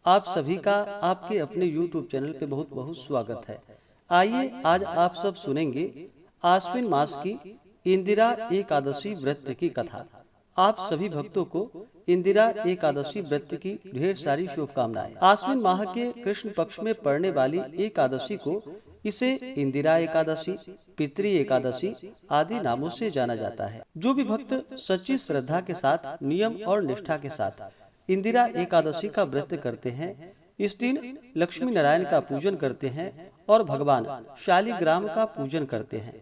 आप सभी का आपके अपने YouTube चैनल पे बहुत बहुत स्वागत है। आइए आज आप सब सुनेंगे आश्विन मास की इंदिरा एकादशी व्रत की कथा। आप सभी भक्तों को इंदिरा एकादशी व्रत की ढेर सारी शुभकामनाएं। आश्विन माह के कृष्ण पक्ष में पड़ने वाली एकादशी को इसे इंदिरा एकादशी, पितृ एकादशी आदि नामों से जाना जाता है। जो भी भक्त सच्ची श्रद्धा के साथ, नियम और निष्ठा के साथ इंदिरा एकादशी का व्रत करते हैं, इस दिन लक्ष्मी नारायण का पूजन करते हैं और भगवान शालिग्राम का पूजन करते हैं,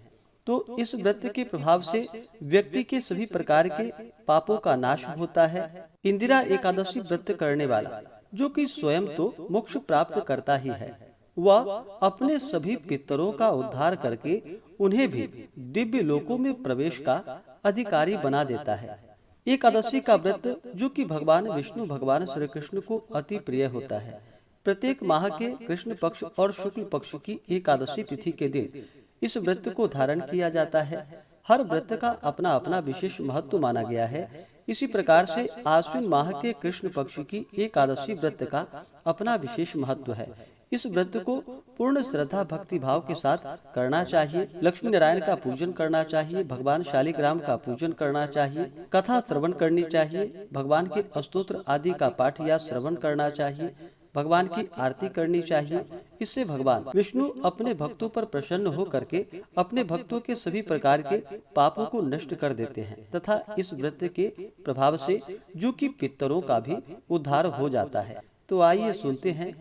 तो इस व्रत के प्रभाव से व्यक्ति के सभी प्रकार के पापों का नाश होता है। इंदिरा एकादशी व्रत करने वाला, जो कि स्वयं तो मोक्ष प्राप्त करता ही है, वह अपने सभी पितरों का उद्धार करके उन्हें भी दिव्य लोकों में प्रवेश का अधिकारी बना देता है। एकादशी का व्रत, जो कि भगवान विष्णु भगवान श्री कृष्ण को अति प्रिय होता है, प्रत्येक माह के कृष्ण पक्ष और शुक्ल पक्ष की एकादशी तिथि के दिन इस व्रत को धारण किया जाता है। हर व्रत का अपना अपना विशेष महत्व माना गया है। इसी प्रकार से आश्विन माह के कृष्ण पक्ष की एकादशी व्रत का अपना विशेष महत्व है। इस व्रत को पूर्ण श्रद्धा भक्ति भाव के साथ करना चाहिए। लक्ष्मी नारायण का पूजन करना चाहिए, भगवान शालिग्राम का पूजन करना चाहिए, कथा श्रवण करनी चाहिए, भगवान के स्तोत्र आदि का पाठ या श्रवण करना चाहिए, भगवान की आरती करनी चाहिए। इससे भगवान विष्णु अपने भक्तों पर प्रसन्न हो करके अपने भक्तों के सभी प्रकार के पापों को नष्ट कर देते हैं तथा इस व्रत के प्रभाव से जो कि पितरों का भी उद्धार हो जाता है। तो आइए सुनते हैं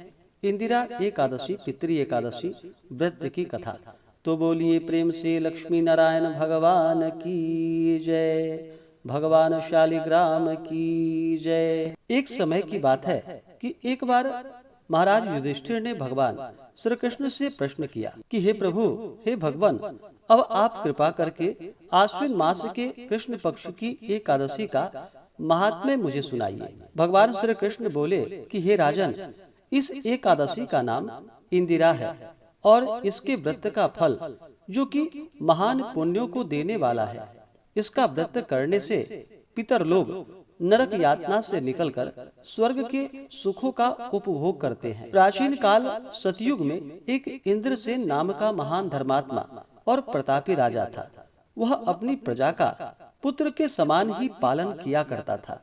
इंदिरा एकादशी पितृ एकादशी व्रत की कथा। तो बोलिए प्रेम से लक्ष्मी नारायण भगवान की जय, भगवान शालिग्राम की जय। एक समय की बात है कि एक बार महाराज युधिष्ठिर ने भगवान श्री कृष्ण से प्रश्न किया कि हे प्रभु, हे भगवान, अब आप कृपा करके आश्विन मास के कृष्ण पक्ष की एकादशी का महात्म्य मुझे सुनाइए। भगवान श्री कृष्ण बोले कि हे राजन, इस एकादशी का नाम इंदिरा है और इसके व्रत का फल, जो कि महान पुण्यों को देने वाला है, इसका व्रत करने से पितर लोग नरक यातना से निकलकर स्वर्ग के सुखों का उपभोग करते हैं। प्राचीन काल सतयुग में एक इंद्रसेन नाम का महान धर्मात्मा और प्रतापी राजा था। वह अपनी प्रजा का पुत्र के समान ही पालन किया करता था।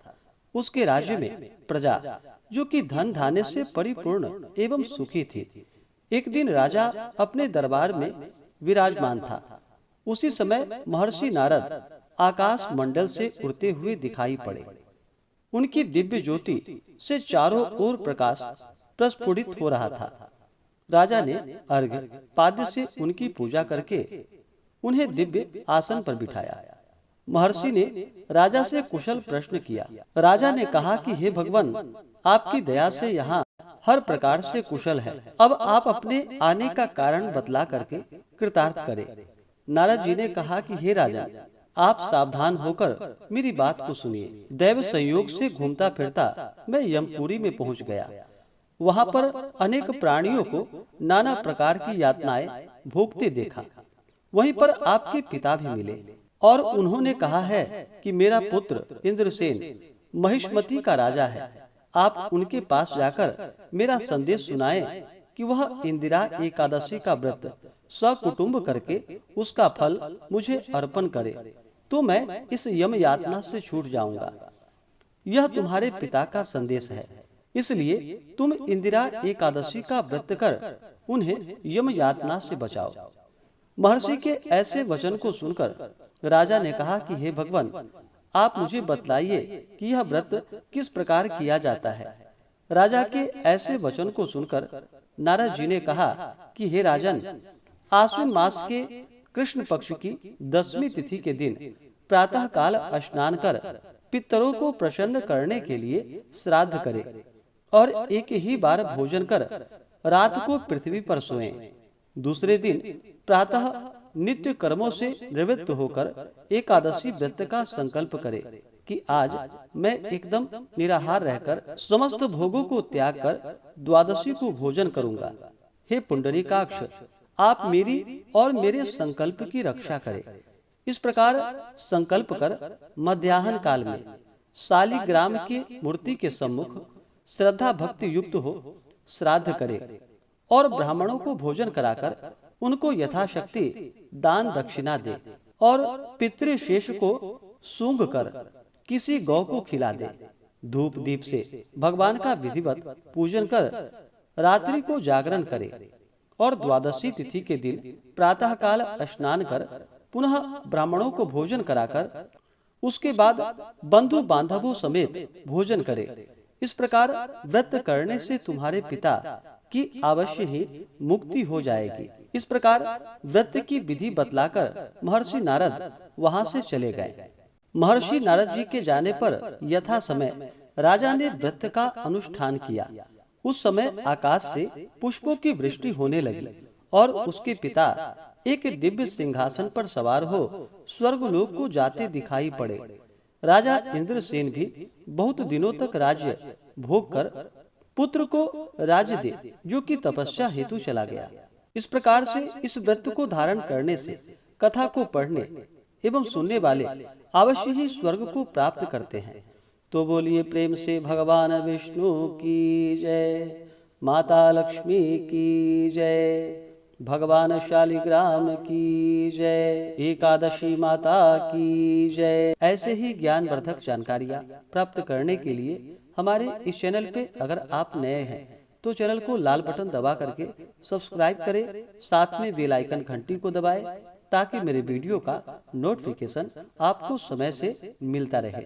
उसके राज्य में प्रजा, जो कि धन धान्य से परिपूर्ण एवं सुखी थी। एक दिन राजा अपने दरबार में विराजमान था। उसी समय महर्षि नारद आकाश मंडल से उड़ते हुए दिखाई पड़े। उनकी दिव्य ज्योति से चारों ओर प्रकाश प्रस्फुटित हो रहा था। राजा ने अर्घ्य पाद्य से उनकी पूजा करके उन्हें दिव्य आसन पर बिठाया। महर्षि ने राजा से कुशल प्रश्न किया। राजा ने कहा कि हे भगवान, आपकी दया से यहाँ हर प्रकार से कुशल है। अब आप अपने आने का कारण बतला करके कृतार्थ करें। नारद जी ने कहा कि हे राजा, आप सावधान होकर मेरी बात को सुनिए। दैव संयोग से घूमता फिरता मैं यमपुरी में पहुंच गया। वहां पर अनेक प्राणियों को नाना प्रकार की यातनाएं भोगते देखा। वहीं पर आपके पिता भी मिले और उन्होंने कहा है कि मेरा पुत्र इंद्रसेन महिष्मती का राजा है। आप उनके पास जाकर मेरा संदेश सुनाएं कि वह इंदिरा एकादशी का व्रत सकुटुंब करके उसका फल मुझे अर्पण करे, तो मैं इस यम यातना से छूट जाऊंगा। यह तुम्हारे पिता का संदेश है, इसलिए तुम इंदिरा एकादशी का व्रत कर उन्हें यम यातना से बचाओ। महर्षि के ऐसे वचन को सुनकर राजा ने कहा कि हे भगवान, आप मुझे बतलाइए कि यह व्रत किस प्रकार किया जाता है। राजा के ऐसे वचन को सुनकर नारद जी ने कहा कि हे राजन, आश्विन मास के कृष्ण पक्ष की 10वीं तिथि के दिन प्रातः काल स्नान कर पितरों को प्रसन्न करने के लिए श्राद्ध करें और एक ही बार भोजन कर रात को पृथ्वी पर सोएं। दूसरे दिन प्रातः नित्य कर्मों से निवृत्त होकर एकादशी व्रत का संकल्प करे कि आज मैं एकदम निराहार रहकर समस्त भोगों को त्याग कर द्वादशी को भोजन करूंगा। हे पुंडरीकाक्ष, आप मेरी और मेरे संकल्प की रक्षा करें। इस प्रकार संकल्प कर मध्याह्न काल में शालिग्राम की मूर्ति के सम्मुख श्रद्धा भक्ति युक्त हो श्राद्ध करे और ब्राह्मणों को भोजन कराकर उनको यथाशक्ति दान दक्षिणा दे और पितृशेष को सूंघ कर किसी गौ को खिला दे। धूप दीप से भगवान का विधिवत पूजन कर रात्रि को जागरण करे और द्वादशी तिथि के दिन प्रातःकाल स्नान कर पुनः ब्राह्मणों को भोजन कराकर उसके बाद बंधु बांधवों समेत भोजन करे। इस प्रकार व्रत करने से तुम्हारे पिता की अवश्य ही मुक्ति हो जाएगी। इस प्रकार व्रत की विधि बतलाकर महर्षि नारद वहां से चले गए। महर्षि नारद जी के जाने पर यथा समय राजा ने व्रत का अनुष्ठान किया। उस समय आकाश से पुष्पों की वृष्टि होने लगी और उसके पिता एक दिव्य सिंहासन पर सवार हो स्वर्गलोक को जाते दिखाई पड़े। राजा इंद्रसेन भी बहुत दिनों तक राज्य भोग कर पुत्र को राज्य दे, जो कि तपस्या हेतु चला गया। इस प्रकार से इस व्रत को धारण करने से कथा को पढ़ने एवं सुनने वाले अवश्य ही स्वर्ग को प्राप्त करते हैं। तो बोलिए प्रेम से भगवान विष्णु की जय, माता लक्ष्मी की जय, भगवान शालिग्राम की जय, एकादशी माता की जय। ऐसे ही ज्ञानवर्धक जानकारियाँ प्राप्त करने के लिए हमारे इस चैनल पे अगर आप नए हैं तो चैनल को लाल बटन दबा करके सब्सक्राइब करें, साथ में बेल आइकन घंटी को दबाएं ताकि मेरे वीडियो का नोटिफिकेशन आपको समय से मिलता रहे।